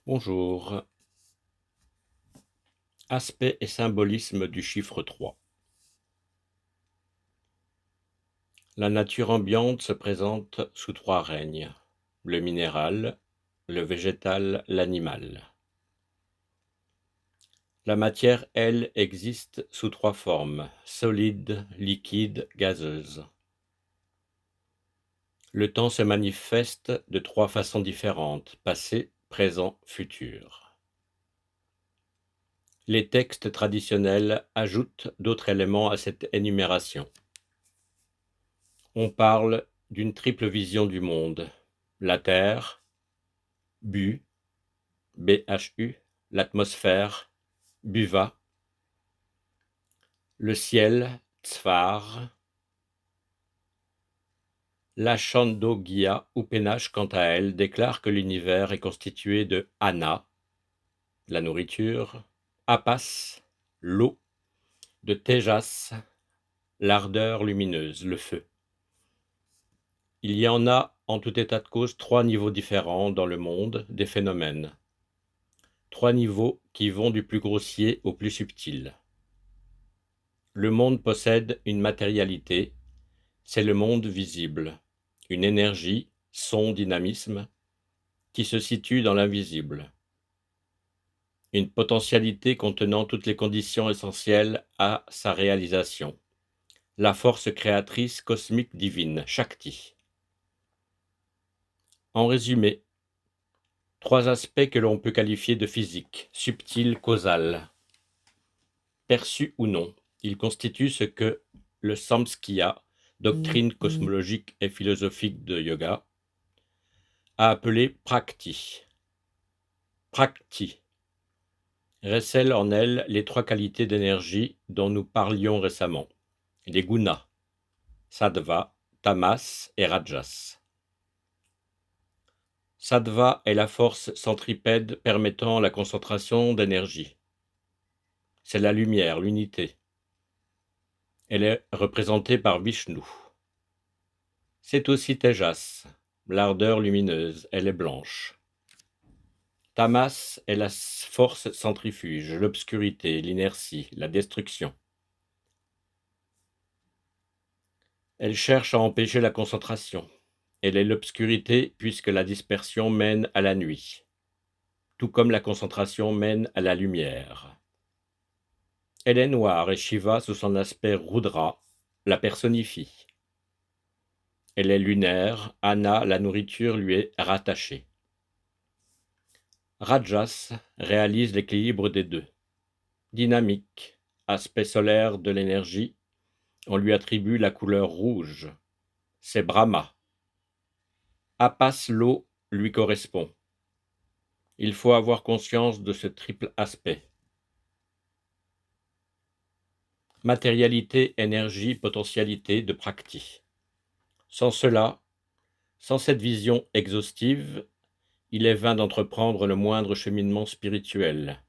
Bonjour. Aspect et symbolisme du chiffre 3. La nature ambiante se présente sous 3 règnes: le minéral, le végétal, l'animal. La matière, elle, existe sous 3 formes: solide, liquide, gazeuse. Le temps se manifeste de 3 façons différentes: passé, présent, futur. Les textes traditionnels ajoutent d'autres éléments à cette énumération. On parle d'une triple vision du monde: la Terre, Bu, BHU, l'atmosphère, Buva, le ciel, Tzfar. La Chandogya Upanishad, quant à elle, déclare que l'univers est constitué de Anna, la nourriture, Apas, l'eau, de Tejas, l'ardeur lumineuse, le feu. Il y en a, en tout état de cause, 3 niveaux différents dans le monde des phénomènes. 3 niveaux qui vont du plus grossier au plus subtil. Le monde possède une matérialité, c'est le monde visible, une énergie, son dynamisme, qui se situe dans l'invisible. Une potentialité contenant toutes les conditions essentielles à sa réalisation. La force créatrice cosmique divine, Shakti. En résumé, 3 aspects que l'on peut qualifier de physiques, subtils, causal. Perçus ou non, ils constituent ce que le Samkhya, doctrine cosmologique et philosophique de yoga, a appelé Prakti. Prakti recèle en elle les 3 qualités d'énergie dont nous parlions récemment, les gunas, sattva, tamas et rajas. Sattva est la force centripède permettant la concentration d'énergie. C'est la lumière, l'unité. Elle est représentée par Vishnu. C'est aussi Tejas, l'ardeur lumineuse, elle est blanche. Tamas est la force centrifuge, l'obscurité, l'inertie, la destruction. Elle cherche à empêcher la concentration. Elle est l'obscurité puisque la dispersion mène à la nuit, tout comme la concentration mène à la lumière. Elle est noire et Shiva, sous son aspect Rudra, la personnifie. Elle est lunaire, Anna, la nourriture, lui est rattachée. Rajas réalise l'équilibre des deux. Dynamique, aspect solaire de l'énergie, on lui attribue la couleur rouge. C'est Brahma. Apas, l'eau, lui correspond. Il faut avoir conscience de ce triple aspect. Matérialité, énergie, potentialité de Prakti. Sans cela, sans cette vision exhaustive, il est vain d'entreprendre le moindre cheminement spirituel.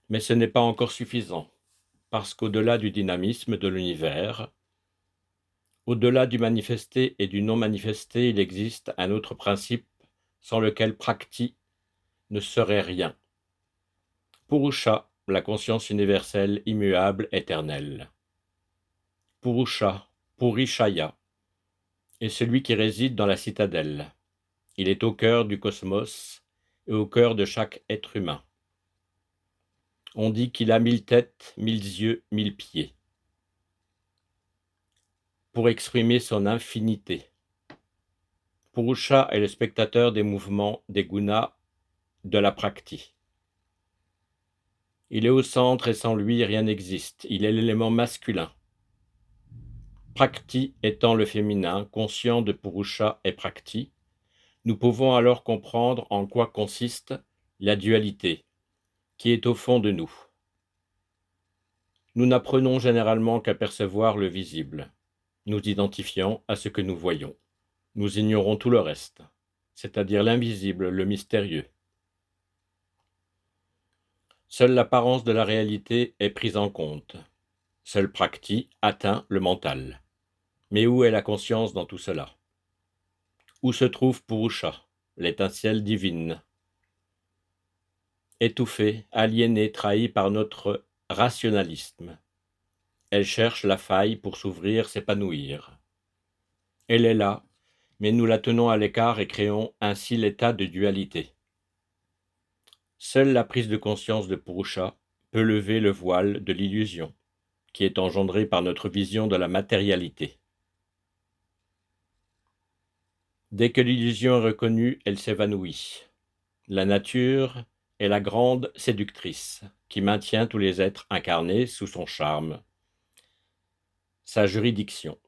Mais ce n'est pas encore suffisant, parce qu'au-delà du dynamisme de l'univers, au-delà du manifesté et du non manifesté, il existe un autre principe sans lequel Prakti ne serait rien. Purusha, la conscience universelle, immuable, éternelle. Purusha, Purishaya, est celui qui réside dans la citadelle. Il est au cœur du cosmos et au cœur de chaque être humain. On dit qu'il a 1000 têtes, 1000 yeux, 1000 pieds, pour exprimer son infinité. Purusha est le spectateur des mouvements des gunas de la Prakti. Il est au centre et sans lui rien n'existe. Il est l'élément masculin. Prakti étant le féminin, conscient de Purusha et Prakti, nous pouvons alors comprendre en quoi consiste la dualité, qui est au fond de nous. Nous n'apprenons généralement qu'à percevoir le visible, nous identifiant à ce que nous voyons. Nous ignorons tout le reste, c'est-à-dire l'invisible, le mystérieux. Seule l'apparence de la réalité est prise en compte. Seul Prakti atteint le mental. Mais où est la conscience dans tout cela? Où se trouve Purusha, l'étincelle divine? étouffée, aliénée, trahie par notre rationalisme. Elle cherche la faille pour s'ouvrir, s'épanouir. Elle est là, mais nous la tenons à l'écart et créons ainsi l'état de dualité. Seule la prise de conscience de Purusha peut lever le voile de l'illusion, qui est engendrée par notre vision de la matérialité. Dès que l'illusion est reconnue, elle s'évanouit. La nature est la grande séductrice, qui maintient tous les êtres incarnés sous son charme, sa juridiction.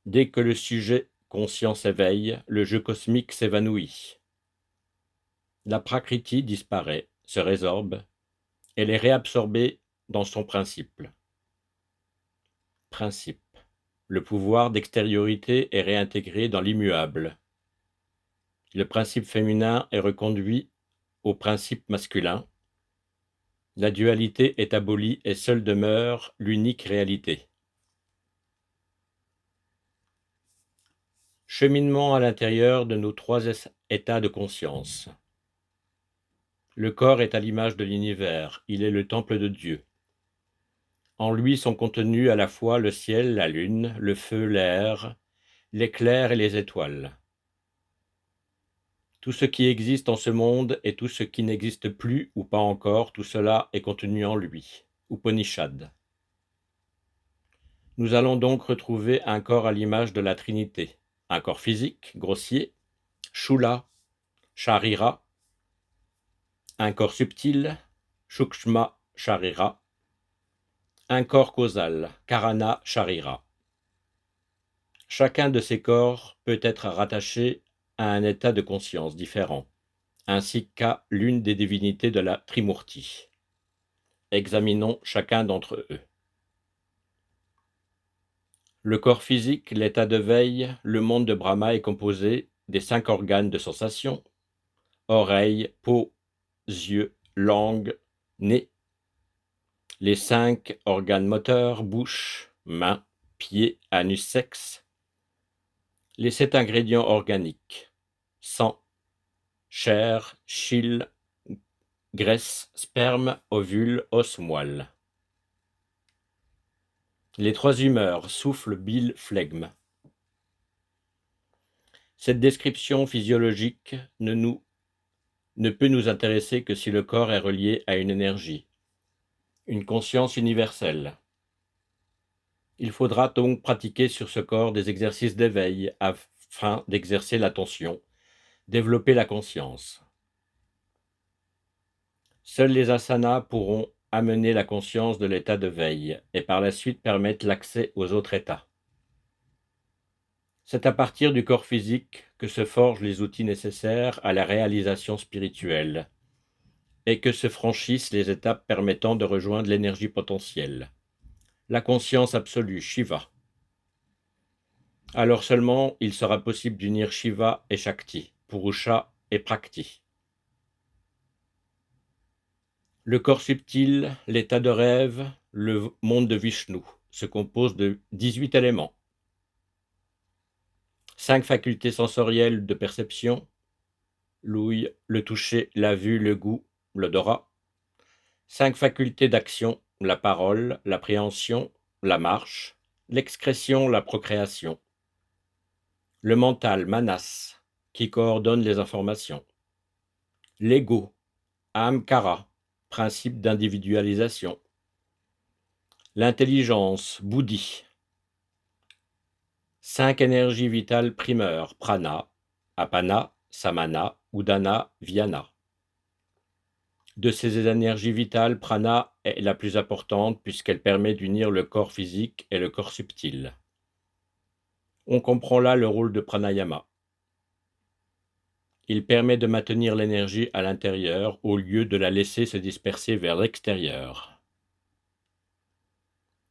Dès que le sujet conscient s'éveille, le jeu cosmique s'évanouit. La prakriti disparaît, se résorbe, elle est réabsorbée dans son principe. Principe. Le pouvoir d'extériorité est réintégré dans l'immuable. Le principe féminin est reconduit au principe masculin. La dualité est abolie et seule demeure l'unique réalité. Cheminement à l'intérieur de nos trois états de conscience. Le corps est à l'image de l'univers, il est le temple de Dieu. En lui sont contenus à la fois le ciel, la lune, le feu, l'air, l'éclair et les étoiles. Tout ce qui existe en ce monde et tout ce qui n'existe plus ou pas encore, tout cela est contenu en lui. Upanishad. Nous allons donc retrouver un corps à l'image de la Trinité. Un corps physique, grossier, Shula, Sharira. Un corps subtil, Shukshma, Sharira. Un corps causal, Karana Sharira. Chacun de ces corps peut être rattaché à un état de conscience différent, ainsi qu'à l'une des divinités de la Trimurti. Examinons chacun d'entre eux. Le corps physique, l'état de veille, le monde de Brahma est composé des 5 organes de sensation, oreilles, peau, yeux, langue, nez, les 5 organes moteurs, bouche, main, pied, anus, sexe, les 7 ingrédients organiques, sang, chair, chyle, graisse, sperme, ovule, os, moelle. Les 3 humeurs, souffle, bile, flegme. Cette description physiologique ne peut nous intéresser que si le corps est relié à une énergie, une conscience universelle. Il faudra donc pratiquer sur ce corps des exercices d'éveil afin d'exercer l'attention, développer la conscience. Seuls les asanas pourront amener la conscience de l'état de veille et par la suite permettre l'accès aux autres états. C'est à partir du corps physique que se forgent les outils nécessaires à la réalisation spirituelle et que se franchissent les étapes permettant de rejoindre l'énergie potentielle, la conscience absolue, Shiva. Alors seulement il sera possible d'unir Shiva et Shakti, Purusha et Prakti. Le corps subtil, l'état de rêve, le monde de Vishnu se compose de 18 éléments. 5 facultés sensorielles de perception, l'ouïe, le toucher, la vue, le goût, l'odorat. 5 facultés d'action, la parole, l'appréhension, la marche, l'excrétion, la procréation. Le mental, manas, qui coordonne les informations. L'ego, ahamkara, principe d'individualisation. L'intelligence, buddhi. 5 énergies vitales primeurs, prana, apana, samana, udana, vyana. De ces énergies vitales, prana est la plus importante puisqu'elle permet d'unir le corps physique et le corps subtil. On comprend là le rôle de pranayama. Il permet de maintenir l'énergie à l'intérieur au lieu de la laisser se disperser vers l'extérieur.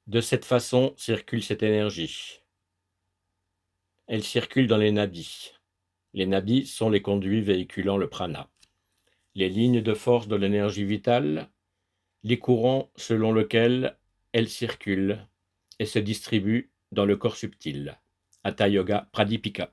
De cette façon circule cette énergie. Elle circule dans les nadis. Les nadis sont les conduits véhiculant le prana. Les lignes de force de l'énergie vitale, les courants selon lesquels elle circule et se distribue dans le corps subtil. Hatha Yoga Pradipika.